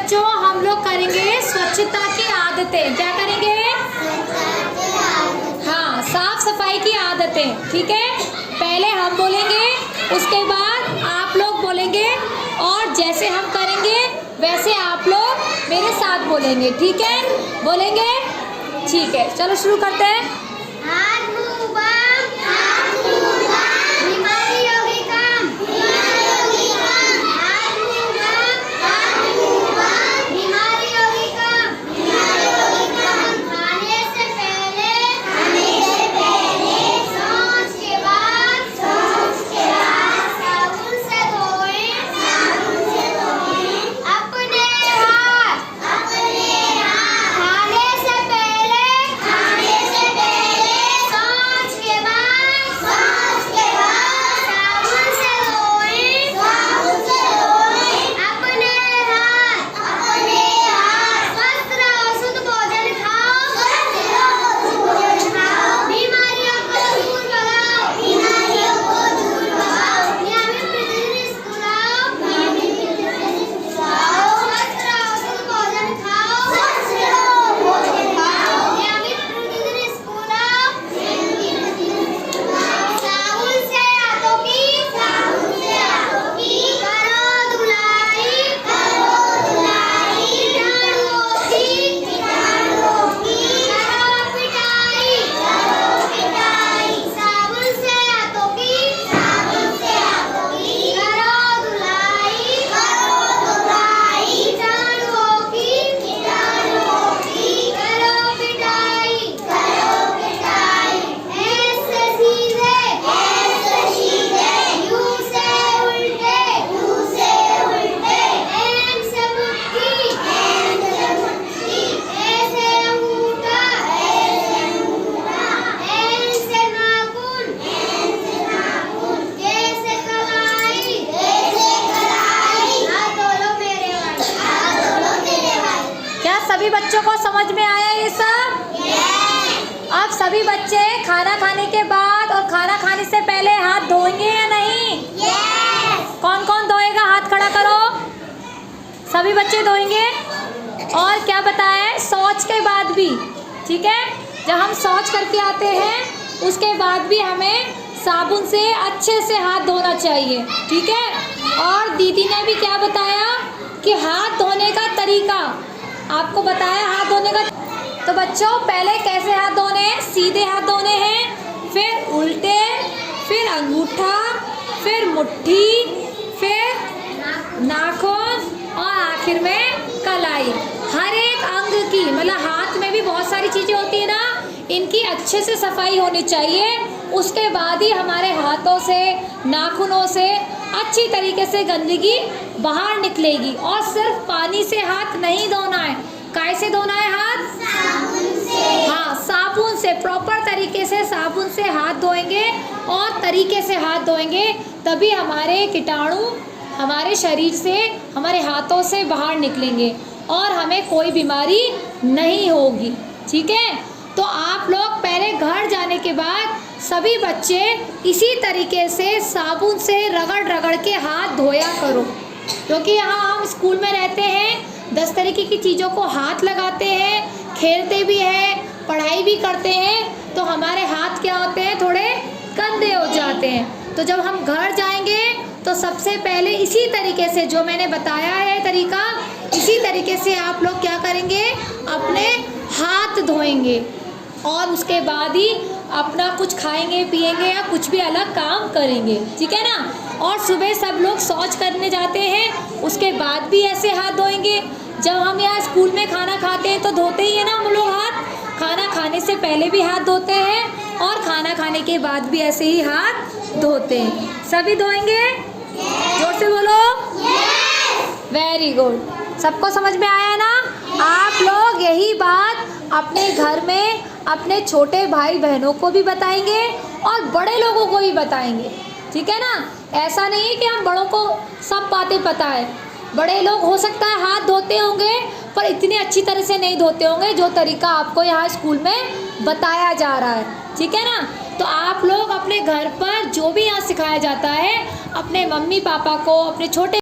बच्चों हम लोग करेंगे स्वच्छता की आदतें। क्या करेंगे? हाँ, साफ सफाई की आदतें। ठीक है, पहले हम बोलेंगे, उसके बाद आप लोग बोलेंगे, और जैसे हम करेंगे वैसे आप लोग मेरे साथ बोलेंगे। ठीक है, बोलेंगे? ठीक है, चलो शुरू करते हैं। सभी बच्चों को समझ में आया ये सब? अब सभी बच्चे खाना खाने के बाद और खाना खाने से पहले हाथ धोएंगे या नहीं? कौन कौन धोएगा? हाथ खड़ा करो। सभी बच्चे धोएंगे। और क्या बताया? शौच के बाद भी। ठीक है, जब हम शौच करके आते हैं उसके बाद भी हमें साबुन से अच्छे से हाथ धोना चाहिए। ठीक है, और दीदी ने भी क्या बताया कि हाथ धोने का तरीका आपको बताया। हाथ धोने का तो बच्चों पहले कैसे हाथ धोने हैं? सीधे हाथ धोने हैं, फिर उल्टे, फिर अंगूठा, फिर मुट्ठी, फिर नाखून और आखिर में कलाई। हर एक अंग की, मतलब हाथ में भी बहुत सारी चीज़ें होती है ना, इनकी अच्छे से सफाई होनी चाहिए। उसके बाद ही हमारे हाथों से, नाखूनों से अच्छी तरीके से गंदगी बाहर निकलेगी। और सिर्फ पानी से हाथ नहीं धोना है। कैसे धोना है हाथ? साबुन से। हाँ, साबुन से, प्रॉपर तरीके से साबुन से हाथ धोएंगे और तरीके से हाथ धोएंगे, तभी हमारे कीटाणु हमारे शरीर से, हमारे हाथों से बाहर निकलेंगे और हमें कोई बीमारी नहीं होगी। ठीक है, तो आप लोग पहले घर जाने के बाद सभी बच्चे इसी तरीके से साबुन से रगड़ रगड़ के हाथ धोया करो, क्योंकि यहाँ हम स्कूल में रहते हैं, 10 तरीके की चीज़ों को हाथ लगाते हैं, खेलते भी हैं, पढ़ाई भी करते हैं, तो हमारे हाथ क्या होते हैं? थोड़े गंदे हो जाते हैं। तो जब हम घर जाएंगे तो सबसे पहले इसी तरीके से जो मैंने बताया है तरीका, इसी तरीके से आप लोग क्या करेंगे? अपने हाथ धोएंगे और उसके बाद ही अपना कुछ खाएंगे, पिएंगे या कुछ भी अलग काम करेंगे। ठीक है ना? और सुबह सब लोग शौच करने जाते हैं, उसके बाद भी ऐसे हाथ धोएंगे। जब हम यहाँ स्कूल में खाना खाते हैं तो धोते ही है ना हम लोग हाथ। खाना खाने से पहले भी हाथ धोते हैं और खाना खाने के बाद भी ऐसे ही हाथ धोते हैं। सभी धोएंगे? जोर से बोलो। वेरी गुड, सबको समझ में आया ना? आप लोग यही बात अपने घर में अपने छोटे भाई बहनों को भी बताएंगे और बड़े लोगों को भी बताएंगे। ठीक है ना? ऐसा नहीं है कि हम बड़ों को सब बातें पता है। बड़े लोग हो सकता है हाथ धोते होंगे पर इतनी अच्छी तरह से नहीं धोते होंगे जो तरीका आपको यहाँ स्कूल में बताया जा रहा है। ठीक है ना? तो आप लोग अपने घर पर जो भी यहाँ सिखाया जाता है अपने मम्मी पापा को, अपने छोटे